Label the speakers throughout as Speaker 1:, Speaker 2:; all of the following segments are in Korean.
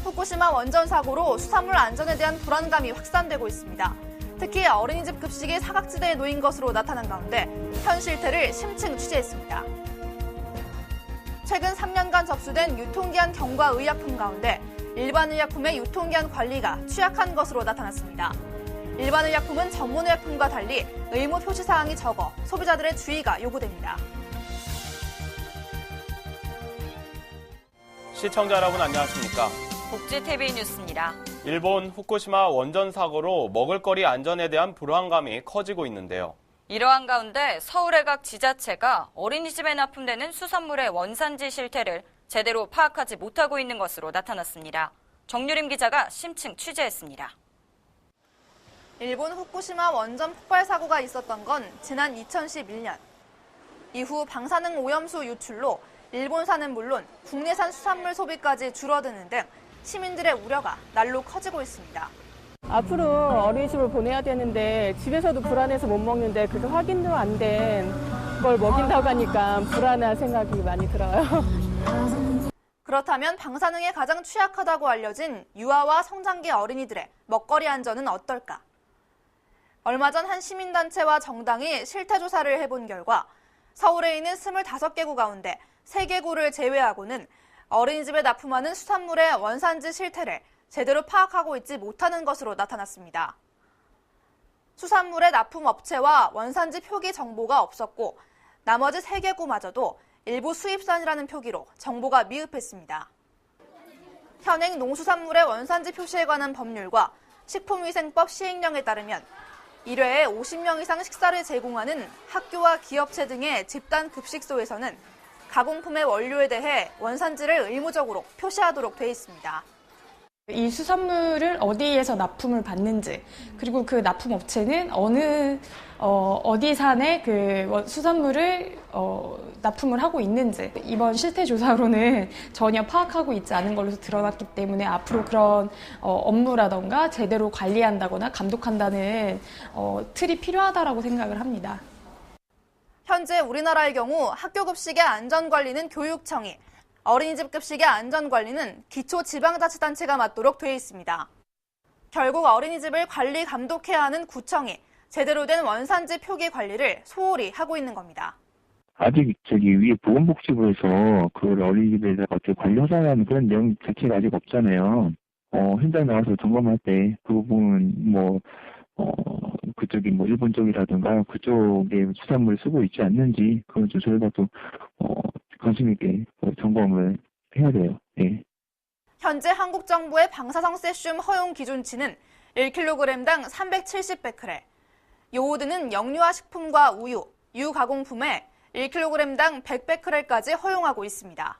Speaker 1: 후쿠시마 원전 사고로 수산물 안전에 대한 불안감이 확산되고 있습니다. 특히 어린이집 급식이 사각지대에 놓인 것으로 나타난 가운데 현 실태를 심층 취재했습니다. 최근 3년간 접수된 유통기한 경과 의약품 가운데 일반 의약품의 유통기한 관리가 취약한 것으로 나타났습니다. 일반 의약품은 전문 의약품과 달리 의무 표시 사항이 적어 소비자들의 주의가 요구됩니다.
Speaker 2: 시청자 여러분 안녕하십니까?
Speaker 3: 복지TV 뉴스입니다.
Speaker 2: 일본 후쿠시마 원전 사고로 먹을거리 안전에 대한 불안감이 커지고 있는데요.
Speaker 3: 이러한 가운데 서울의 각 지자체가 어린이집에 납품되는 수산물의 원산지 실태를 제대로 파악하지 못하고 있는 것으로 나타났습니다. 정유림 기자가 심층 취재했습니다.
Speaker 1: 일본 후쿠시마 원전 폭발 사고가 있었던 건 지난 2011년. 이후 방사능 오염수 유출로 일본산은 물론 국내산 수산물 소비까지 줄어드는 등 시민들의 우려가 날로 커지고 있습니다.
Speaker 4: 앞으로 어린이집을 보내야 되는데 집에서도 불안해서 못 먹는데 그게 확인도 안 된 걸 먹인다고 하니까 불안한 생각이 많이 들어요.
Speaker 1: 그렇다면 방사능에 가장 취약하다고 알려진 유아와 성장기 어린이들의 먹거리 안전은 어떨까? 얼마 전 한 시민단체와 정당이 실태조사를 해본 결과 서울에 있는 25개구 가운데 3개구를 제외하고는 어린이집에 납품하는 수산물의 원산지 실태를 제대로 파악하고 있지 못하는 것으로 나타났습니다. 수산물의 납품 업체와 원산지 표기 정보가 없었고 나머지 3개구마저도 일부 수입산이라는 표기로 정보가 미흡했습니다. 현행 농수산물의 원산지 표시에 관한 법률과 식품위생법 시행령에 따르면 1회에 50명 이상 식사를 제공하는 학교와 기업체 등의 집단 급식소에서는 가공품의 원료에 대해 원산지를 의무적으로 표시하도록 돼 있습니다.
Speaker 5: 이 수산물을 어디에서 납품을 받는지, 그리고 그 납품 업체는 어디 산에 그 수산물을 납품을 하고 있는지 이번 실태 조사로는 전혀 파악하고 있지 않은 걸로 드러났기 때문에 앞으로 그런 업무라던가 제대로 관리한다거나 감독한다는 틀이 필요하다라고 생각을 합니다.
Speaker 1: 현재 우리나라의 경우 학교 급식의 안전관리는 교육청이, 어린이집 급식의 안전관리는 기초지방자치단체가 맡도록 돼 있습니다. 결국 어린이집을 관리 감독해야 하는 구청이 제대로 된 원산지 표기 관리를 소홀히 하고 있는 겁니다.
Speaker 6: 아직 위에 보건복지부에서 그걸 어린이집에서 어떻게 관리하자는 그런 내용 자체가 아직 없잖아요. 현장 나와서 점검할 때 그 부분 그쪽이 일본 쪽이라든가 그쪽에 수산물을 쓰고 있지 않는지 그건 좀 저희가 또 관심 있게 점검을 해야 돼요. 네.
Speaker 1: 현재 한국 정부의 방사성 세슘 허용 기준치는 1kg당 370베크렐, 요오드는 영유아 식품과 우유, 유가공품에 1kg당 100베크렐까지 허용하고 있습니다.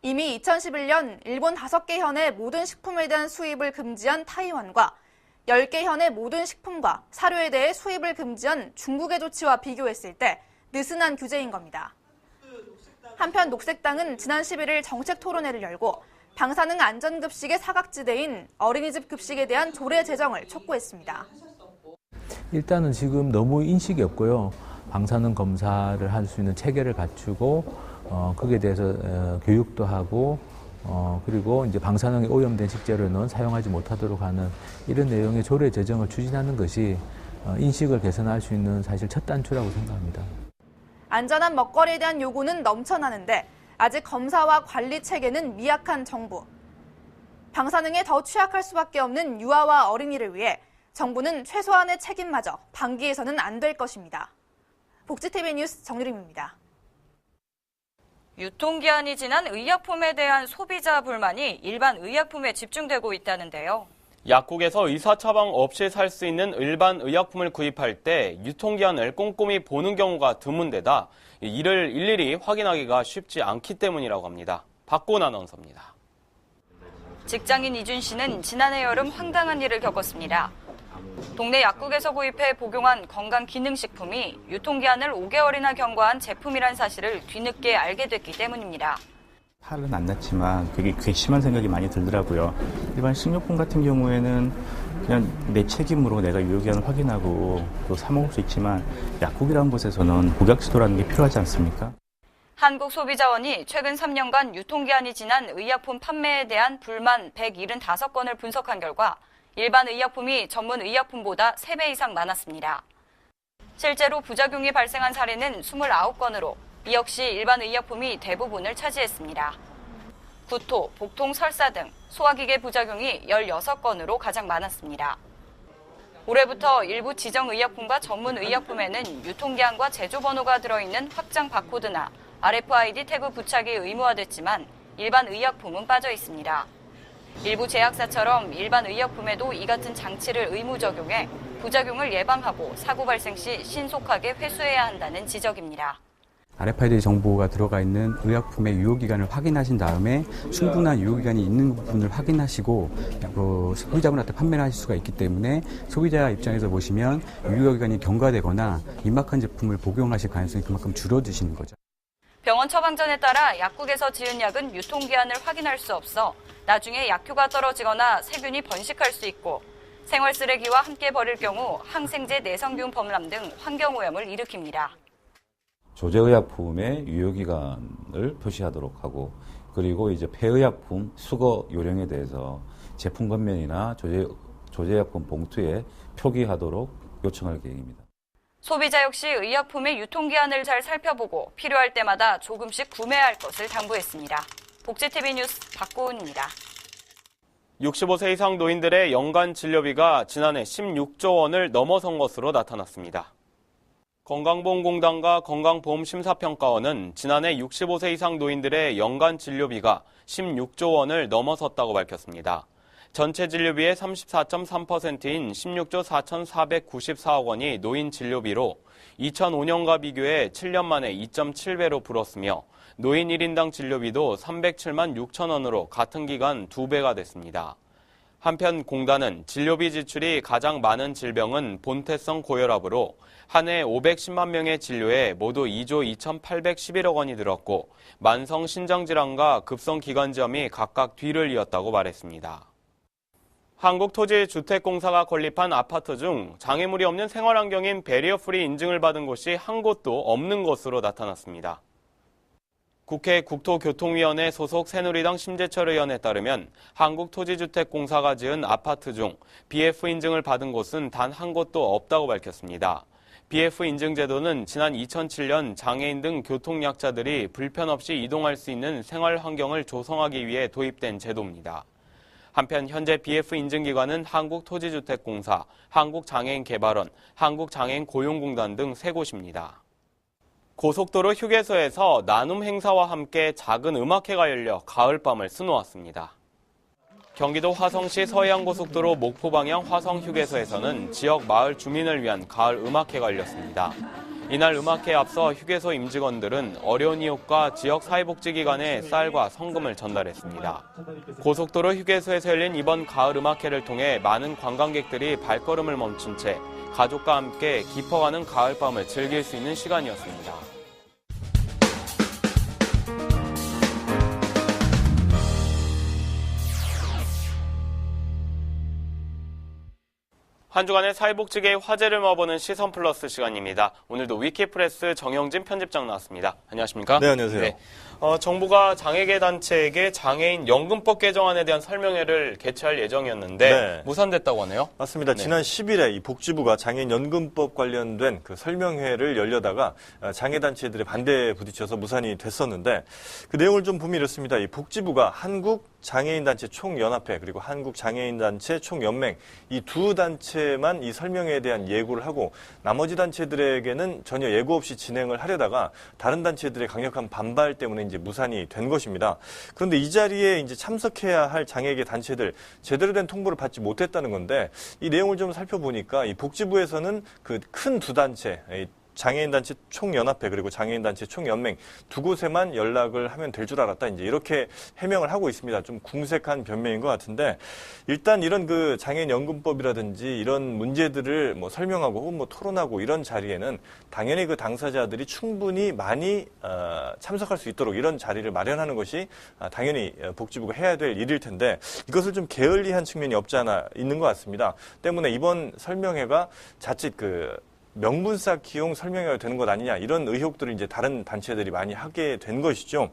Speaker 1: 이미 2011년 일본 5개 현의 모든 식품에 대한 수입을 금지한 타이완과 10개 현의 모든 식품과 사료에 대해 수입을 금지한 중국의 조치와 비교했을 때 느슨한 규제인 겁니다. 한편 녹색당은 지난 11일 정책 토론회를 열고 방사능 안전급식의 사각지대인 어린이집 급식에 대한 조례 제정을 촉구했습니다.
Speaker 7: 일단은 지금 너무 인식이 없고요. 방사능 검사를 할 수 있는 체계를 갖추고 거기에 대해서 교육도 하고 그리고 이제 방사능에 오염된 식재료는 사용하지 못하도록 하는 이런 내용의 조례 제정을 추진하는 것이 인식을 개선할 수 있는 사실 첫 단추라고 생각합니다.
Speaker 1: 안전한 먹거리에 대한 요구는 넘쳐나는데 아직 검사와 관리 체계는 미약한 정부. 방사능에 더 취약할 수밖에 없는 유아와 어린이를 위해 정부는 최소한의 책임마저 방기해서는 안 될 것입니다. 복지TV 뉴스 정유림입니다.
Speaker 3: 유통기한이 지난 의약품에 대한 소비자 불만이 일반 의약품에 집중되고 있다는데요.
Speaker 2: 약국에서 의사 처방 없이 살 수 있는 일반 의약품을 구입할 때 유통기한을 꼼꼼히 보는 경우가 드문데다 이를 일일이 확인하기가 쉽지 않기 때문이라고 합니다. 박고은 아나운서입니다.
Speaker 3: 직장인 이준 씨는 지난해 여름 황당한 일을 겪었습니다. 동네 약국에서 구입해 복용한 건강기능식품이 유통기한을 5개월이나 경과한 제품이란 사실을 뒤늦게 알게 됐기 때문입니다.
Speaker 8: 탈은 안 났지만 되게 괘씸한 생각이 많이 들더라고요. 일반 식료품 같은 경우에는 그냥 내 책임으로 내가 유효기한을 확인하고 또 사 먹을 수 있지만 약국이라는 곳에서는 복약 지도라는 게 필요하지 않습니까?
Speaker 3: 한국소비자원이 최근 3년간 유통기한이 지난 의약품 판매에 대한 불만 175건을 분석한 결과 일반 의약품이 전문 의약품보다 3배 이상 많았습니다. 실제로 부작용이 발생한 사례는 29건으로 이 역시 일반 의약품이 대부분을 차지했습니다. 구토, 복통, 설사 등 소화기계 부작용이 16건으로 가장 많았습니다. 올해부터 일부 지정의약품과 전문의약품에는 유통기한과 제조번호가 들어있는 확장 바코드나 RFID 태그 부착이 의무화됐지만 일반 의약품은 빠져 있습니다. 일부 제약사처럼 일반 의약품에도 이 같은 장치를 의무 적용해 부작용을 예방하고 사고 발생 시 신속하게 회수해야 한다는 지적입니다.
Speaker 9: RFID 정보가 들어가 있는 의약품의 유효기간을 확인하신 다음에 충분한 유효기간이 있는 부분을 확인하시고 소비자분한테 판매를 하실 수가 있기 때문에 소비자 입장에서 보시면 유효기간이 경과되거나 임박한 제품을 복용하실 가능성이 그만큼 줄어드시는 거죠.
Speaker 3: 병원 처방전에 따라 약국에서 지은 약은 유통기한을 확인할 수 없어 나중에 약효가 떨어지거나 세균이 번식할 수 있고 생활 쓰레기와 함께 버릴 경우 항생제 내성균 범람 등 환경오염을 일으킵니다.
Speaker 10: 조제의약품의 유효기간을 표시하도록 하고 그리고 이제 폐의약품 수거 요령에 대해서 제품 겉면이나 조제의약품 봉투에 표기하도록 요청할 계획입니다.
Speaker 3: 소비자 역시 의약품의 유통기한을 잘 살펴보고 필요할 때마다 조금씩 구매해야 할 것을 당부했습니다. 복지TV 뉴스 박고은입니다.
Speaker 2: 65세 이상 노인들의 연간 진료비가 지난해 16조 원을 넘어선 것으로 나타났습니다. 건강보험공단과 건강보험심사평가원은 지난해 65세 이상 노인들의 연간 진료비가 16조 원을 넘어섰다고 밝혔습니다. 전체 진료비의 34.3%인 16조 4,494억 원이 노인 진료비로 2005년과 비교해 7년 만에 2.7배로 불었으며 노인 1인당 진료비도 307만 6천 원으로 같은 기간 2배가 됐습니다. 한편 공단은 진료비 지출이 가장 많은 질병은 본태성 고혈압으로 한 해 510만 명의 진료에 모두 2조 2,811억 원이 들었고 만성 신장질환과 급성기관지염이 각각 뒤를 이었다고 말했습니다. 한국토지주택공사가 건립한 아파트 중 장애물이 없는 생활환경인 배리어프리 인증을 받은 곳이 한 곳도 없는 것으로 나타났습니다. 국회 국토교통위원회 소속 새누리당 심재철 의원에 따르면 한국토지주택공사가 지은 아파트 중 BF 인증을 받은 곳은 단 한 곳도 없다고 밝혔습니다. BF 인증 제도는 지난 2007년 장애인 등 교통약자들이 불편 없이 이동할 수 있는 생활 환경을 조성하기 위해 도입된 제도입니다. 한편 현재 BF 인증기관은 한국토지주택공사, 한국장애인개발원, 한국장애인고용공단 등 3곳입니다. 고속도로 휴게소에서 나눔 행사와 함께 작은 음악회가 열려 가을밤을 수놓았습니다. 경기도 화성시 서해안고속도로 목포 방향 화성휴게소에서는 지역 마을 주민을 위한 가을 음악회가 열렸습니다. 이날 음악회에 앞서 휴게소 임직원들은 어려운 이웃과 지역 사회복지기관에 쌀과 성금을 전달했습니다. 고속도로 휴게소에서 열린 이번 가을 음악회를 통해 많은 관광객들이 발걸음을 멈춘 채 가족과 함께 깊어가는 가을밤을 즐길 수 있는 시간이었습니다. 한 주간의 사회복지계의 화제를 모아보는 시선 플러스 시간입니다. 오늘도 위키프레스 정영진 편집장 나왔습니다. 안녕하십니까?
Speaker 11: 네, 안녕하세요. 네.
Speaker 2: 정부가 장애계 단체에게 장애인 연금법 개정안에 대한 설명회를 개최할 예정이었는데
Speaker 11: 네.
Speaker 2: 무산됐다고 하네요.
Speaker 11: 맞습니다.
Speaker 2: 네.
Speaker 11: 지난 10일에 이 복지부가 장애인 연금법 관련된 그 설명회를 열려다가 장애 단체들의 반대에 부딪혀서 무산이 됐었는데 그 내용을 좀 보면 이렇습니다. 이 복지부가 한국 장애인 단체 총연합회 그리고 한국 장애인 단체 총연맹 이 두 단체만 이 설명회에 대한 예고를 하고 나머지 단체들에게는 전혀 예고 없이 진행을 하려다가 다른 단체들의 강력한 반발 때문에 이제 무산이 된 것입니다. 그런데 이 자리에 이제 참석해야 할 장애계 단체들 제대로 된 통보를 받지 못했다는 건데 이 내용을 좀 살펴보니까 이 복지부에서는 그 큰 두 단체 장애인단체 총연합회 그리고 장애인단체 총연맹 두 곳에만 연락을 하면 될 줄 알았다. 이제 이렇게 해명을 하고 있습니다. 좀 궁색한 변명인 것 같은데 일단 이런 그 장애인연금법이라든지 이런 문제들을 뭐 설명하고 혹은 뭐 토론하고 이런 자리에는 당연히 그 당사자들이 충분히 많이 참석할 수 있도록 이런 자리를 마련하는 것이 당연히 복지부가 해야 될 일일 텐데 이것을 좀 게을리한 측면이 없지 않아 있는 것 같습니다. 때문에 이번 설명회가 자칫 그 명분 쌓기용 설명회가 되는 것 아니냐 이런 의혹들을 이제 다른 단체들이 많이 하게 된 것이죠.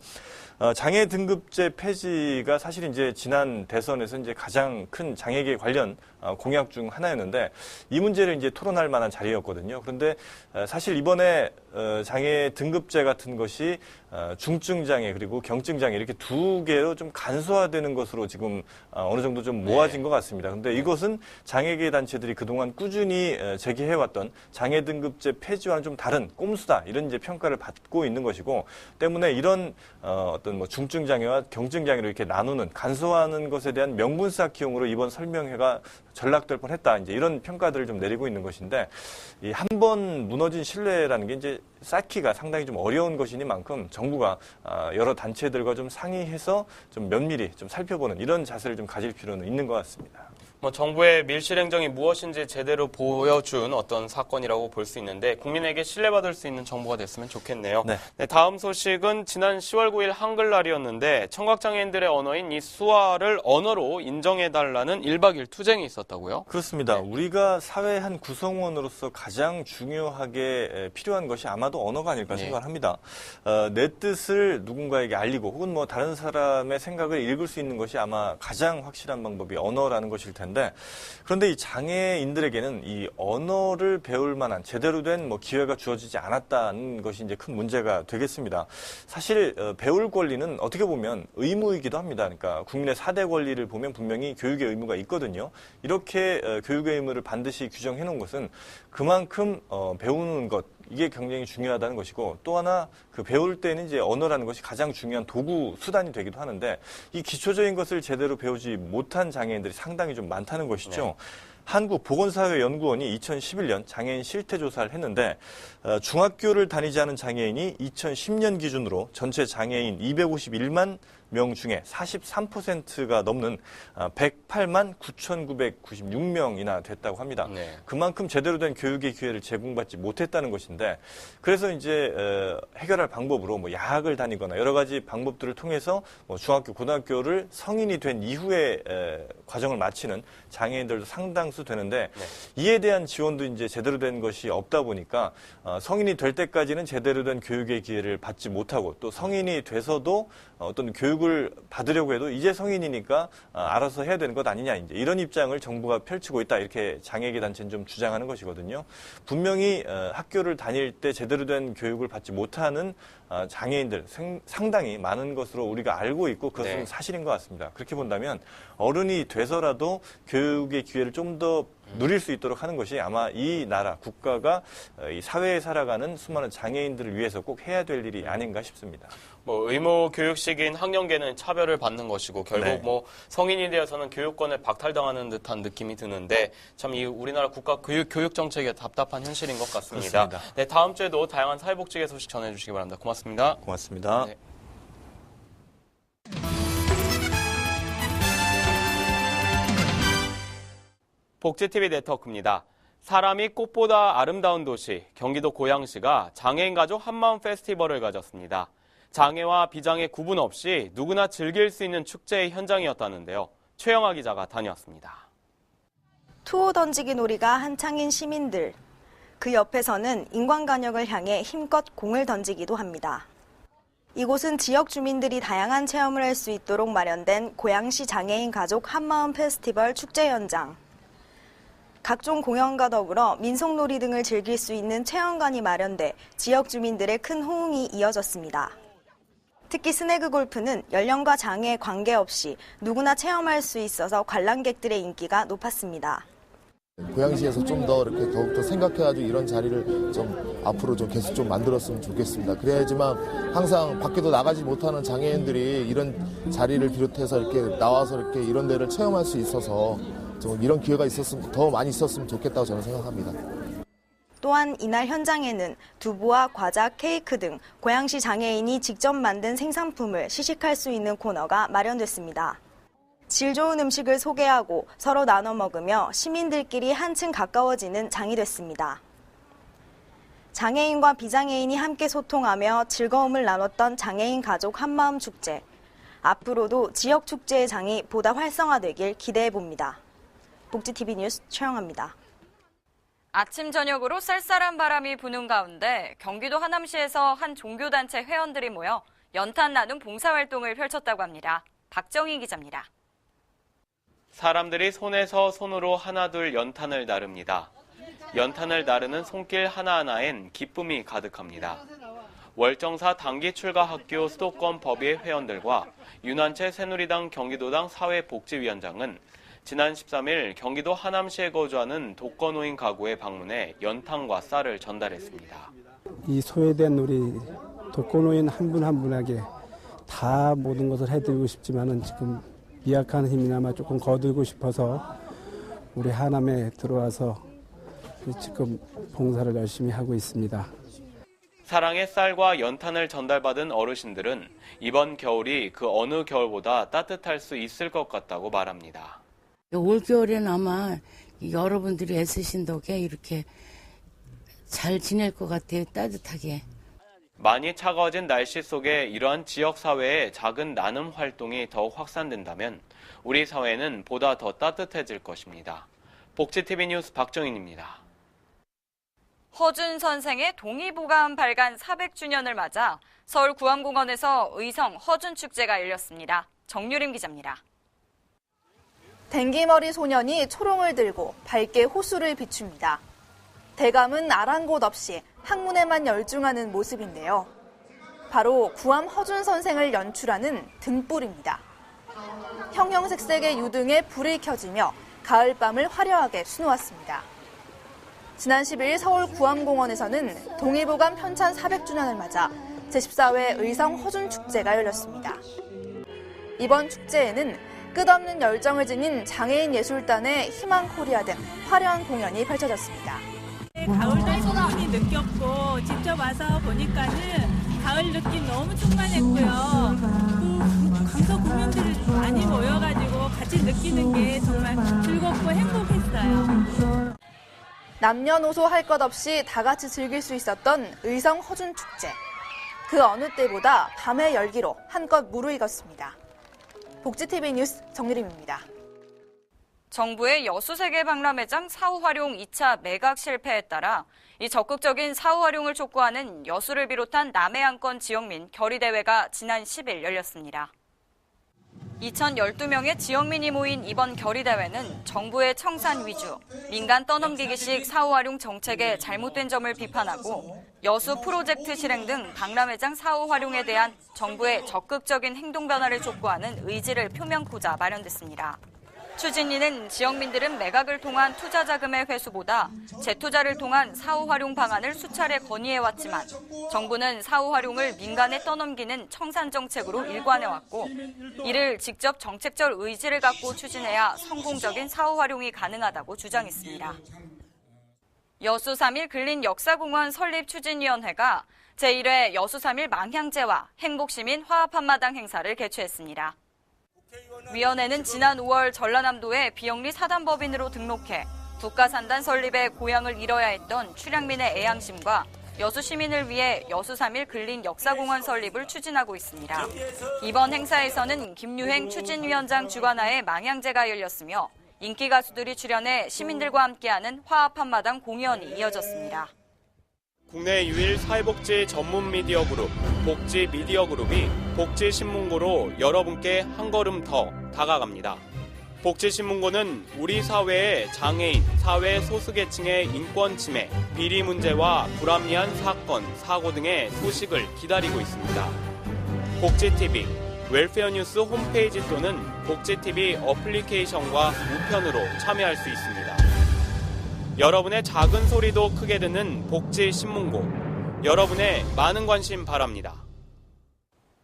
Speaker 11: 장애 등급제 폐지가 사실 이제 지난 대선에서 이제 가장 큰 장애계 관련 공약 중 하나였는데 이 문제를 이제 토론할 만한 자리였거든요. 그런데 사실 이번에 장애 등급제 같은 것이 중증 장애 그리고 경증 장애 이렇게 두 개로 좀 간소화되는 것으로 지금 어느 정도 좀 모아진 것 같습니다. 그런데 이것은 장애계 단체들이 그동안 꾸준히 제기해왔던 장애 등급제 폐지와는 좀 다른 꼼수다 이런 이제 평가를 받고 있는 것이고 때문에 이런 어떤 뭐 중증 장애와 경증 장애로 이렇게 나누는 간소화하는 것에 대한 명분 쌓기용으로 이번 설명회가 전락될 뻔했다. 이제 이런 평가들을 좀 내리고 있는 것인데 이 한 번 무너진 신뢰라는 게 이제 쌓기가 상당히 좀 어려운 것이니만큼 정부가 여러 단체들과 좀 상의해서 좀 면밀히 좀 살펴보는 이런 자세를 좀 가질 필요는 있는 것 같습니다.
Speaker 2: 정부의 밀실 행정이 무엇인지 제대로 보여준 어떤 사건이라고 볼 수 있는데 국민에게 신뢰받을 수 있는 정보가 됐으면 좋겠네요. 네, 다음 소식은 지난 10월 9일 한글날이었는데 청각장애인들의 언어인 이 수화를 언어로 인정해달라는 1박 2일 투쟁이 있었다고요?
Speaker 11: 그렇습니다. 우리가 사회 한 구성원으로서 가장 중요하게 필요한 것이 아마도 언어가 아닐까 생각합니다. 내 뜻을 누군가에게 알리고 혹은 뭐 다른 사람의 생각을 읽을 수 있는 것이 아마 가장 확실한 방법이 언어라는 것일 텐데 그런데 이 장애인들에게는 이 언어를 배울 만한 제대로 된 뭐 기회가 주어지지 않았다는 것이 이제 큰 문제가 되겠습니다. 사실 배울 권리는 어떻게 보면 의무이기도 합니다. 그러니까 국민의 4대 권리를 보면 분명히 교육의 의무가 있거든요. 이렇게 교육의 의무를 반드시 규정해 놓은 것은 그만큼 배우는 것 이게 굉장히 중요하다는 것이고 또 하나 그 배울 때는 이제 언어라는 것이 가장 중요한 도구 수단이 되기도 하는데 이 기초적인 것을 제대로 배우지 못한 장애인들이 상당히 좀 많다는 것이죠. 한국보건사회연구원이 2011년 장애인 실태조사를 했는데 중학교를 다니지 않은 장애인이 2010년 기준으로 전체 장애인 251만 명 중에 43%가 넘는 108만 9,996명이나 됐다고 합니다. 그만큼 제대로 된 교육의 기회를 제공받지 못했다는 것인데 그래서 이제 해결할 방법으로 뭐 야학을 다니거나 여러 가지 방법들을 통해서 뭐 중학교, 고등학교를 성인이 된 이후에 과정을 마치는 장애인들도 상당수 되는데 이에 대한 지원도 이제 제대로 된 것이 없다 보니까 성인이 될 때까지는 제대로 된 교육의 기회를 받지 못하고 또 성인이 돼서도 어떤 교육을 받으려고 해도 이제 성인이니까 알아서 해야 되는 것 아니냐 이제 이런 입장을 정부가 펼치고 있다 이렇게 장애계 단체는 좀 주장하는 것이거든요. 분명히 학교를 다닐 때 제대로 된 교육을 받지 못하는 장애인들 상당히 많은 것으로 우리가 알고 있고 그것은 사실인 것 같습니다. 그렇게 본다면 어른이 돼서라도 교육의 기회를 좀 더 누릴 수 있도록 하는 것이 아마 이 나라 국가가 이 사회에 살아가는 수많은 장애인들을 위해서 꼭 해야 될 일이 아닌가 싶습니다.
Speaker 2: 뭐 의무 교육 시기인 학령기는 차별을 받는 것이고 결국 뭐 성인이 되어서는 교육권을 박탈당하는 듯한 느낌이 드는데 참 이 우리나라 국가 교육 정책의 답답한 현실인 것 같습니다.
Speaker 11: 그렇습니다.
Speaker 2: 네, 다음 주에도 다양한 사회복지계 소식 전해주시기 바랍니다. 고맙습니다.
Speaker 11: 고맙습니다.
Speaker 2: 네. 복지TV 네트워크입니다. 사람이 꽃보다 아름다운 도시, 경기도 고양시가 장애인 가족 한마음 페스티벌을 가졌습니다. 장애와 비장애 구분 없이 누구나 즐길 수 있는 축제의 현장이었다는데요. 최영아 기자가 다녀왔습니다.
Speaker 12: 투호 던지기 놀이가 한창인 시민들. 그 옆에서는 인간관역을 향해 힘껏 공을 던지기도 합니다. 이곳은 지역 주민들이 다양한 체험을 할 수 있도록 마련된 고양시 장애인 가족 한마음 페스티벌 축제 현장. 각종 공연과 더불어 민속놀이 등을 즐길 수 있는 체험관이 마련돼 지역 주민들의 큰 호응이 이어졌습니다. 특히 스네그 골프는 연령과 장애에 관계없이 누구나 체험할 수 있어서 관람객들의 인기가 높았습니다.
Speaker 13: 고양시에서 좀 더 이렇게 더욱더 생각해가지고 이런 자리를 좀 앞으로 좀 계속 좀 만들었으면 좋겠습니다. 그래야지만 항상 밖에도 나가지 못하는 장애인들이 이런 자리를 비롯해서 이렇게 나와서 이렇게 이런 데를 체험할 수 있어서 좀 이런 기회가 있었으면 더 많이 있었으면 좋겠다고 저는 생각합니다.
Speaker 12: 또한 이날 현장에는 두부와 과자, 케이크 등 고양시 장애인이 직접 만든 생산품을 시식할 수 있는 코너가 마련됐습니다. 질 좋은 음식을 소개하고 서로 나눠 먹으며 시민들끼리 한층 가까워지는 장이 됐습니다. 장애인과 비장애인이 함께 소통하며 즐거움을 나눴던 장애인 가족 한마음 축제. 앞으로도 지역 축제의 장이 보다 활성화되길 기대해 봅니다. 복지TV 뉴스 최영아입니다.
Speaker 3: 아침 저녁으로 쌀쌀한 바람이 부는 가운데 경기도 하남시에서 한 종교단체 회원들이 모여 연탄 나눔 봉사활동을 펼쳤다고 합니다. 박정희 기자입니다.
Speaker 2: 사람들이 손에서 손으로 하나둘 연탄을 나릅니다. 연탄을 나르는 손길 하나하나엔 기쁨이 가득합니다. 월정사 단기 출가 학교 수도권 법예 회원들과 윤한채 새누리당 경기도당 사회복지위원장은 지난 13일 경기도 하남시에 거주하는 독거노인 가구에 방문해 연탄과 쌀을 전달했습니다.
Speaker 14: 이 소외된 우리 독거노인 한 분 한 분에게 다 모든 것을 해드리고 싶지만은 지금 미약한 힘이나마 조금 거두고 싶어서 우리 하남에 들어와서 지금 봉사를 열심히 하고 있습니다.
Speaker 2: 사랑의 쌀과 연탄을 전달받은 어르신들은 이번 겨울이 그 어느 겨울보다 따뜻할 수 있을 것 같다고 말합니다.
Speaker 15: 올겨울에는 아마 여러분들이 애쓰신 덕에 이렇게 잘 지낼 것 같아요. 따뜻하게.
Speaker 2: 많이 차가워진 날씨 속에 이러한 지역사회의 작은 나눔 활동이 더욱 확산된다면 우리 사회는 보다 더 따뜻해질 것입니다. 복지TV 뉴스 박정인입니다.
Speaker 3: 허준 선생의 동의보감 발간 400주년을 맞아 서울 구암공원에서 의성 허준 축제가 열렸습니다. 정유림 기자입니다.
Speaker 1: 댕기머리 소년이 초롱을 들고 밝게 호수를 비춥니다. 대감은 아랑곳 없이 학문에만 열중하는 모습인데요. 바로 구암 허준 선생을 연출하는 등불입니다. 형형색색의 유등에 불이 켜지며 가을밤을 화려하게 수놓았습니다. 지난 10일 서울 구암공원에서는 동의보감 편찬 400주년을 맞아 제14회 의성 허준 축제가 열렸습니다. 이번 축제에는 끝없는 열정을 지닌 장애인 예술단의 희망코리아 등 화려한 공연이 펼쳐졌습니다.
Speaker 16: 가을도 충분히 느꼈고 직접 와서 보니까는 가을 느낌 너무 충만했고요. 또 강서 국민들이 많이 모여가지고 같이 느끼는 게 정말 즐겁고 행복했어요.
Speaker 1: 남녀노소 할 것 없이 다 같이 즐길 수 있었던 의성 허준 축제. 그 어느 때보다 밤의 열기로 한껏 무르익었습니다. 복지TV 뉴스 정유림입니다.
Speaker 3: 정부의 여수세계 박람회장 사후 활용 2차 매각 실패에 따라 이 적극적인 사후 활용을 촉구하는 여수를 비롯한 남해안권 지역민 결의대회가 지난 10일 열렸습니다. 2,012명의 지역민이 모인 이번 결의대회는 정부의 청산 위주, 민간 떠넘기기식 사후 활용 정책의 잘못된 점을 비판하고 여수 프로젝트 실행 등 박람회장 사후 활용에 대한 정부의 적극적인 행동 변화를 촉구하는 의지를 표명코자 마련됐습니다. 추진위는 지역민들은 매각을 통한 투자 자금의 회수보다 재투자를 통한 사후 활용 방안을 수차례 건의해왔지만 정부는 사후 활용을 민간에 떠넘기는 청산 정책으로 일관해왔고 이를 직접 정책적 의지를 갖고 추진해야 성공적인 사후 활용이 가능하다고 주장했습니다. 여수 3.1 근린 역사공원 설립 추진위원회가 제1회 여수 3.1 망향제와 행복시민 화합 한마당 행사를 개최했습니다. 위원회는 지난 5월 전라남도에 비영리 사단법인으로 등록해 국가산단 설립에 고향을 잃어야 했던 출향민의 애양심과 여수 시민을 위해 여수 3.1 근린 역사공원 설립을 추진하고 있습니다. 이번 행사에서는 김유행 추진위원장 주관하에 망향제가 열렸으며 인기 가수들이 출연해 시민들과 함께하는 화합 한마당 공연이 이어졌습니다.
Speaker 2: 국내 유일 사회복지 전문 미디어 그룹 복지 미디어 그룹이 복지신문고로 여러분께 한 걸음 더 다가갑니다. 복지신문고는 우리 사회의 장애인, 사회 소수계층의 인권 침해, 비리 문제와 불합리한 사건, 사고 등의 소식을 기다리고 있습니다. 복지TV, 웰페어 뉴스 홈페이지 또는 복지TV 어플리케이션과 우편으로 참여할 수 있습니다. 여러분의 작은 소리도 크게 듣는 복지신문고, 여러분의 많은 관심 바랍니다.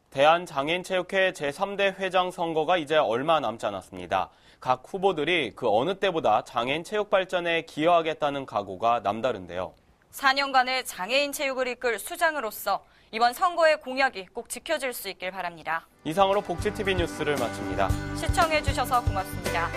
Speaker 2: 대한장애인체육회 제3대 회장 선거가 이제 얼마 남지 않았습니다. 각 후보들이 그 어느 때보다 장애인 체육 발전에 기여하겠다는 각오가 남다른데요.
Speaker 3: 4년간의 장애인 체육을 이끌 수장으로서 이번 선거의 공약이 꼭 지켜질 수 있길 바랍니다.
Speaker 2: 이상으로 복지TV 뉴스를 마칩니다.
Speaker 3: 시청해주셔서 고맙습니다.